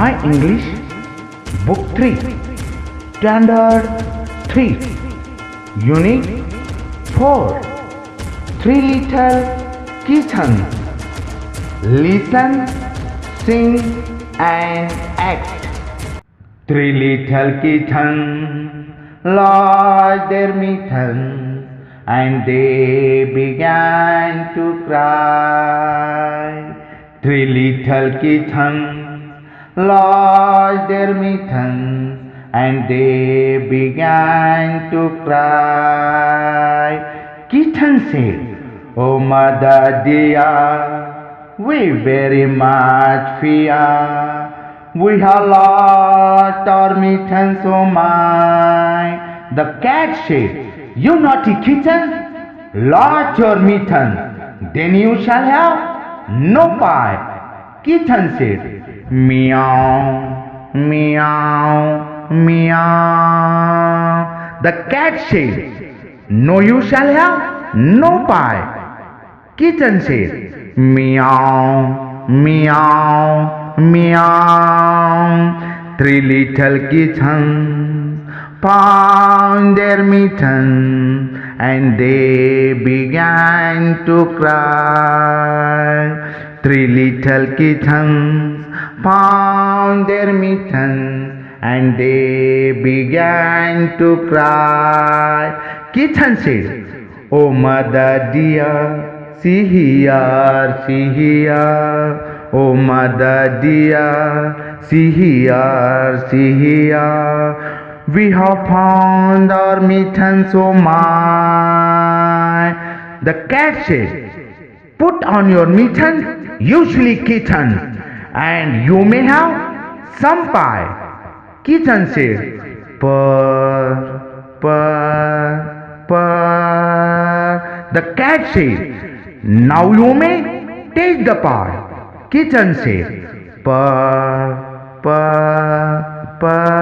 My English, Book 3, Standard 3, Unit 4, Three Little Kittens. Listen, sing and act. Three little kittens lost their mittens and they began to cry. Three little kittens lost their mittens and they began to cry. Kitten said, "Oh mother dear, we very much fear. We have lost our mittens, oh my." The cat said, "You naughty kitten, lost your mittens, then you shall have no pie." Kitten said, "Meow, meow, meow." The cat said, "No, you shall have no pie." Kitten said, "Meow, meow, meow." Three little kittens found their mittens and they began to cry. Three little kittens found their mittens and they began to cry. Kitten said, "Oh mother dear, see here, see here. Oh mother dear, see here, see here. We have found our mittens, oh my." The cat said, "Put on your mitten, you silly kitten, and you may have some pie." Kitten said, "Purr, purr, purr." The cat said, "Now you may take the pie." Kitten said, "Purr, purr, purr."